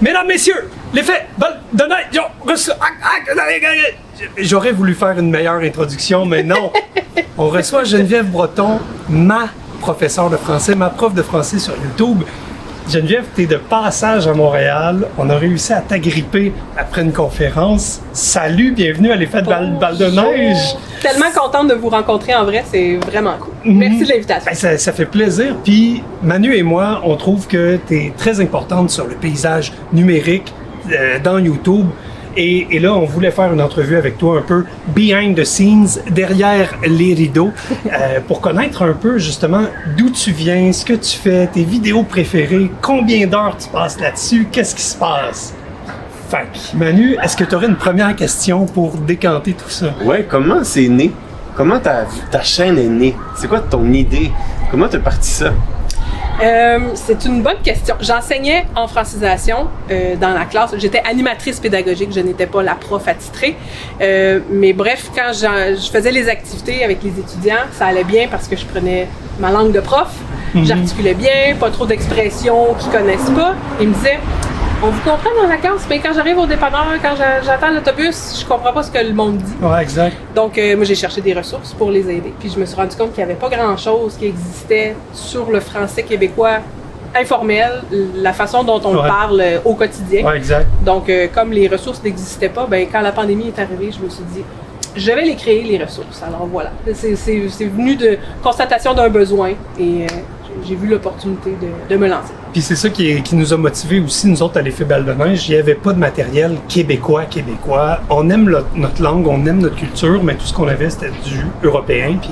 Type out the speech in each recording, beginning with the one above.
Mesdames, messieurs, l'effet balle de neige. J'aurais voulu faire une meilleure introduction, mais non. On reçoit Geneviève Breton, ma professeure de français, ma prof de français sur YouTube. Geneviève, tu es de passage à Montréal. On a réussi à t'agripper après une conférence. Salut, bienvenue à l'effet de balle de neige. Tellement contente de vous rencontrer en vrai, c'est vraiment cool. Merci de l'invitation. Ben, ça fait plaisir. Puis Manu et moi, on trouve que tu es très importante sur le paysage numérique dans YouTube. Et là, on voulait faire une entrevue avec toi un peu behind the scenes, derrière les rideaux, pour connaître un peu justement d'où tu viens, ce que tu fais, tes vidéos préférées, combien d'heures tu passes là-dessus, qu'est-ce qui se passe. Fait que, Manu, est-ce que tu aurais une première question pour décanter tout ça? Ouais, comment c'est né? Comment ta chaîne est née? C'est quoi ton idée? Comment t'as parti ça? C'est une bonne question. J'enseignais en francisation dans la classe. J'étais animatrice pédagogique, je n'étais pas la prof attitrée. Mais bref, quand je faisais les activités avec les étudiants, ça allait bien parce que je prenais ma langue de prof. J'articulais bien, pas trop d'expressions qu'ils connaissent pas. Ils me disaient, on vous comprend dans la classe, mais quand j'arrive au dépanneur, quand j'attends l'autobus, je comprends pas ce que le monde dit. Ouais, exact. Donc, moi, j'ai cherché des ressources pour les aider. Puis je me suis rendu compte qu'il n'y avait pas grand-chose qui existait sur le français québécois informel, la façon dont on le parle au quotidien. Ouais, exact. Donc, comme les ressources n'existaient pas, ben quand la pandémie est arrivée, je me suis dit, je vais les créer, les ressources. Alors voilà, c'est venu de constatation d'un besoin et j'ai vu l'opportunité de me lancer. Puis c'est ça qui nous a motivés aussi, nous autres, à l'effet balle de neige. Il n'y avait pas de matériel québécois. On aime notre langue, on aime notre culture, mais tout ce qu'on avait, c'était du européen. Puis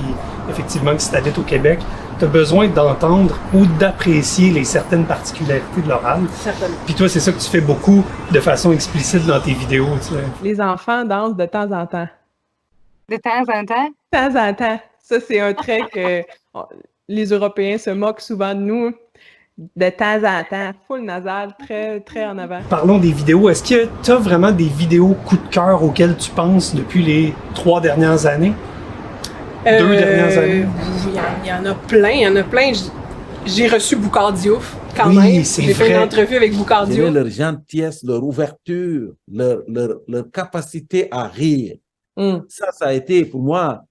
effectivement, si tu habites au Québec, tu as besoin d'entendre ou d'apprécier les certaines particularités de l'oral. Certainement. Puis toi, c'est ça que tu fais beaucoup de façon explicite dans tes vidéos. Tu sais. Les enfants dansent de temps en temps. De temps en temps? De temps en temps. Ça, c'est un trait que les Européens se moquent souvent de nous. De temps en temps, full nasal, très, très en avant. Parlons des vidéos. Est-ce que tu as vraiment des vidéos coup de cœur auxquelles tu penses depuis les 3 dernières années? 2 dernières années? Il y en a plein. J'ai reçu Boucard Diouf quand Oui, même. c'est J'ai fait vrai. une entrevue avec Boucard Diouf. Leur gentillesse, leur ouverture, leur capacité à rire. Ça a été pour moi,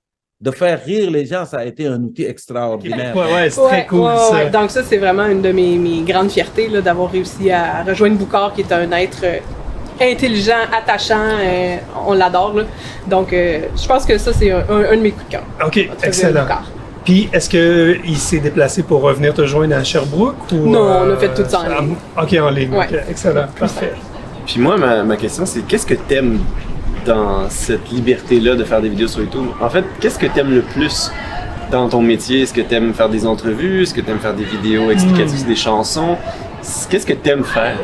de faire rire les gens, ça a été un outil extraordinaire. Ouais, c'est très cool ça. Ouais. Donc ça, c'est vraiment une de mes grandes fiertés là, d'avoir réussi à rejoindre Boucard, qui est un être intelligent, attachant, on l'adore. Là. Donc je pense que ça, c'est un de mes coups de cœur. OK, excellent. Puis, est-ce qu'il s'est déplacé pour revenir te joindre à Sherbrooke? Ou, non, on a fait tout ça en ligne. OK, en ligne. Ouais. Okay, excellent, parfait. Puis moi, ma question, c'est qu'est-ce que t'aimes dans cette liberté-là de faire des vidéos sur YouTube? En fait, qu'est-ce que t'aimes le plus dans ton métier? Est-ce que t'aimes faire des entrevues? Est-ce que t'aimes faire des vidéos explicatives, des chansons? Qu'est-ce que t'aimes faire?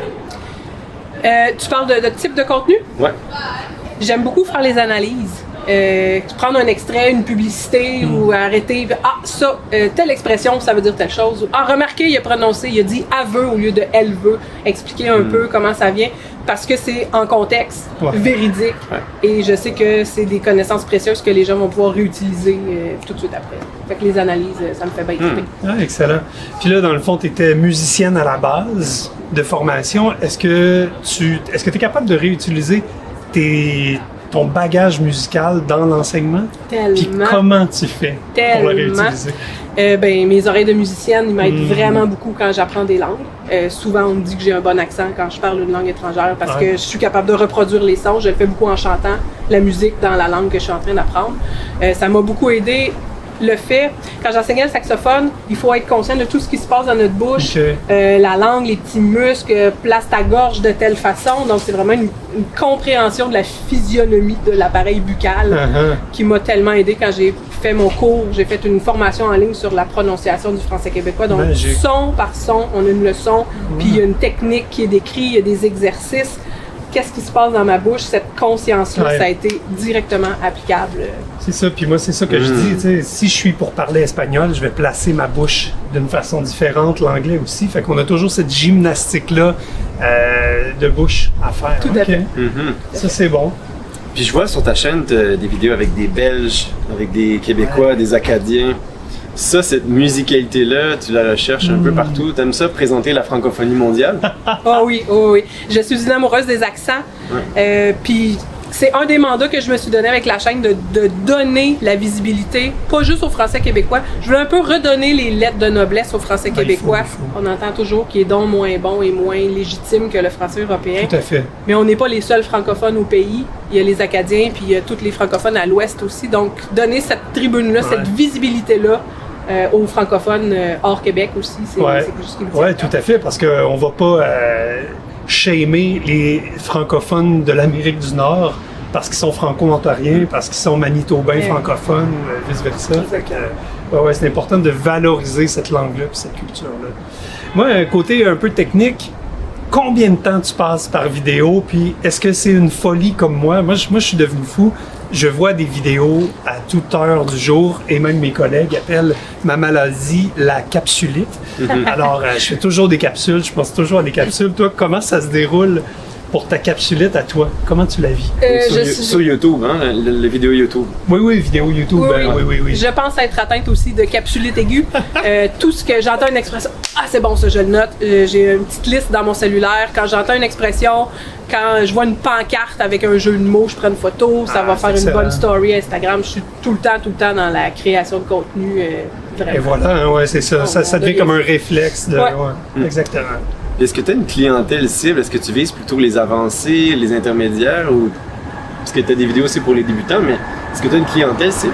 Tu parles de type de contenu? Ouais. J'aime beaucoup faire les analyses. Prendre un extrait, une publicité ou arrêter. Ça, telle expression, ça veut dire telle chose. Remarquez, il a prononcé, il a dit « elle veut » au lieu de « elle veut ». Expliquer un peu comment ça vient. Parce que c'est en contexte, véridique. Ouais. Et je sais que c'est des connaissances précieuses que les gens vont pouvoir réutiliser tout de suite après. Fait que les analyses, ça me fait bien triper. Excellent. Puis là, dans le fond, tu étais musicienne à la base de formation. Est-ce que tu es capable de réutiliser ton bagage musical dans l'enseignement? Tellement. Puis comment tu fais pour le réutiliser? Mes oreilles de musicienne, ils m'aident vraiment beaucoup quand j'apprends des langues. Souvent, on me dit que j'ai un bon accent quand je parle une langue étrangère parce que je suis capable de reproduire les sons. Je le fais beaucoup en chantant la musique dans la langue que je suis en train d'apprendre. Ça m'a beaucoup aidé. Le fait, quand j'enseignais le saxophone, il faut être conscient de tout ce qui se passe dans notre bouche, la langue, les petits muscles, place ta gorge de telle façon. Donc, c'est vraiment une compréhension de la physionomie de l'appareil buccal qui m'a tellement aidé quand j'ai fait mon cours. J'ai fait une formation en ligne sur la prononciation du français québécois. Donc, son par son, on a une leçon, puis il y a une technique qui est décrite, il y a des exercices. Qu'est-ce qui se passe dans ma bouche, cette conscience-là, ça a été directement applicable. C'est ça, puis moi, c'est ça que je dis, tu sais, si je suis pour parler espagnol, je vais placer ma bouche d'une façon différente, l'anglais aussi, fait qu'on a toujours cette gymnastique-là de bouche à faire. Tout à fait. Ça, c'est bon. Puis je vois sur ta chaîne des vidéos avec des Belges, avec des Québécois, des Acadiens. ça, cette musicalité-là, tu la recherches un peu partout. T'aimes ça, présenter la francophonie mondiale? Oh oui, oh oui. Je suis une amoureuse des accents. Puis c'est un des mandats que je me suis donné avec la chaîne de donner la visibilité, pas juste aux Français québécois. Je voulais un peu redonner les lettres de noblesse aux Français québécois. Il faut. On entend toujours qu'il est donc moins bon et moins légitime que le français européen. Tout à fait. Mais on n'est pas les seuls francophones au pays. Il y a les Acadiens, puis il y a tous les francophones à l'ouest aussi. Donc, donner cette tribune-là, cette visibilité-là aux francophones hors Québec aussi, c'est quelque chose qui me tient. Oui, tout à fait, parce qu'on ne va pas shamer les francophones de l'Amérique du Nord parce qu'ils sont franco-ontariens, parce qu'ils sont manitobains francophones, vice-versa. C'est important de valoriser cette langue-là et cette culture-là. Moi, un côté un peu technique, combien de temps tu passes par vidéo, puis est-ce que c'est une folie comme moi? Moi, je suis devenu fou. Je vois des vidéos à toute heure du jour, et même mes collègues appellent ma maladie la capsulite. Alors, je fais toujours des capsules, je pense toujours à des capsules. Toi, comment ça se déroule pour ta capsulite à toi? Comment tu la vis? Sur YouTube, hein, la vidéo YouTube. Oui, vidéo YouTube. Oui. Je pense être atteinte aussi de capsulite aiguë. Tout ce que j'entends une expression, c'est bon, ça, je le note. J'ai une petite liste dans mon cellulaire. Quand j'entends une expression, quand je vois une pancarte avec un jeu de mots, je prends une photo, ça va faire une bonne story Instagram. Je suis tout le temps dans la création de contenu. Vraiment. Et voilà, c'est ça. Ça devient comme un réflexe. Exactement. Est-ce que tu as une clientèle cible? Est-ce que tu vises plutôt les avancés, les intermédiaires? Ou... Parce que tu as des vidéos aussi pour les débutants, mais est-ce que tu as une clientèle cible?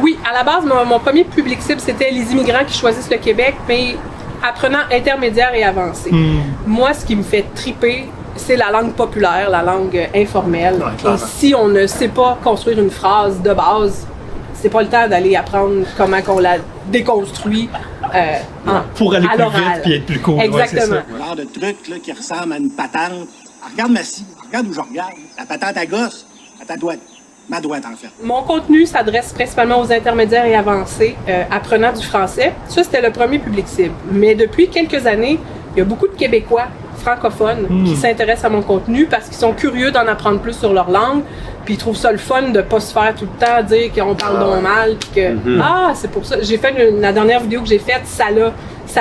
Oui, à la base, mon premier public cible, c'était les immigrants qui choisissent le Québec, mais apprenants intermédiaires et avancés. Moi, ce qui me fait triper, c'est la langue populaire, la langue informelle. Et si on ne sait pas construire une phrase de base, c'est pas le temps d'aller apprendre comment on la déconstruit pour aller plus vite et être plus cool. Exactement. Le genre de truc là, qui ressemble à une patente. Regarde ma scie, regarde où je regarde. La patente à gosse, à ta droite. Ma droite, en fait. Mon contenu s'adresse principalement aux intermédiaires et avancés, apprenant du français. Ça, c'était le premier public cible. Mais depuis quelques années, il y a beaucoup de Québécois francophones qui s'intéressent à mon contenu parce qu'ils sont curieux d'en apprendre plus sur leur langue, puis ils trouvent ça le fun de pas se faire tout le temps dire qu'on parle donc mal, puis que c'est pour ça. J'ai fait la dernière vidéo que j'ai faite, ça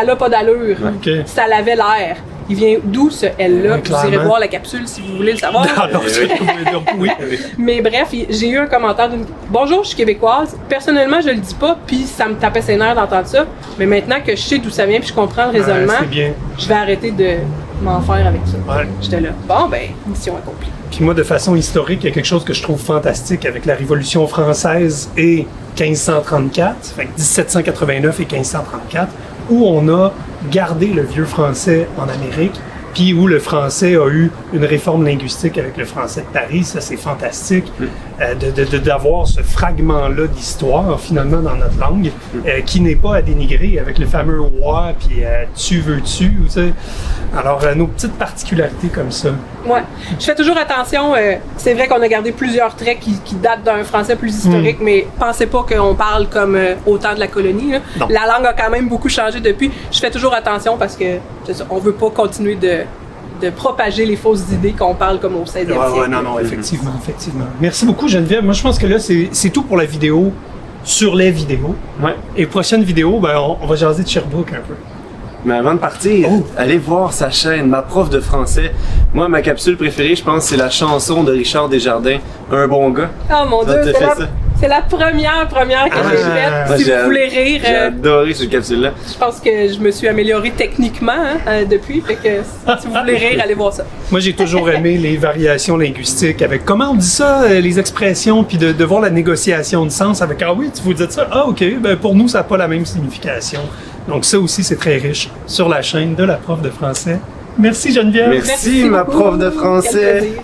l'a pas d'allure, ça l'avait l'air. Il vient d'où ce L-là? Vous irez voir la capsule si vous voulez le savoir. Mais bref, j'ai eu un commentaire d'une « Bonjour, je suis québécoise. Personnellement, je le dis pas, puis ça me tapait ses nerfs d'entendre ça. Mais maintenant que je sais d'où ça vient, puis je comprends le raisonnement, je vais arrêter de m'en faire avec ça. J'étais là. Bon, mission accomplie. Puis moi, de façon historique, il y a quelque chose que je trouve fantastique avec la Révolution française et 1534, fait que 1789 et 1534, où on a gardé le vieux français en Amérique, puis où le français a eu une réforme linguistique avec le français de Paris. Ça, c'est fantastique d'avoir ce fragment-là d'histoire, finalement, dans notre langue, qui n'est pas à dénigrer avec le fameux « ouais » puis « tu veux-tu », tu sais. Alors, nos petites particularités comme ça. Ouais. Je fais toujours attention. C'est vrai qu'on a gardé plusieurs traits qui datent d'un français plus historique, mais pensez pas qu'on parle comme au temps de la colonie. La langue a quand même beaucoup changé depuis. Je fais toujours attention parce que on veut pas continuer de propager les fausses idées qu'on parle comme au 16e siècle. Non, effectivement. Merci beaucoup, Geneviève. Moi, je pense que là, c'est tout pour la vidéo sur les vidéos. Et prochaine vidéo, on va jaser de Sherbrooke un peu. Mais avant de partir, allez voir sa chaîne, Ma Prof de français. Moi, ma capsule préférée, je pense, c'est la chanson de Richard Desjardins, Un bon gars. Oh mon Dieu, c'est la première que j'ai faite. Si vous voulez rire. J'ai adoré cette capsule-là. Je pense que je me suis améliorée techniquement depuis. Fait que si vous voulez rire, allez voir ça. Moi, j'ai toujours aimé les variations linguistiques avec comment on dit ça, les expressions, puis de voir la négociation de sens avec ah oui, vous dites ça, ok, pour nous, ça n'a pas la même signification. Donc ça aussi, c'est très riche sur la chaîne de la prof de français. Merci Geneviève. Merci ma prof de français. Quel plaisir.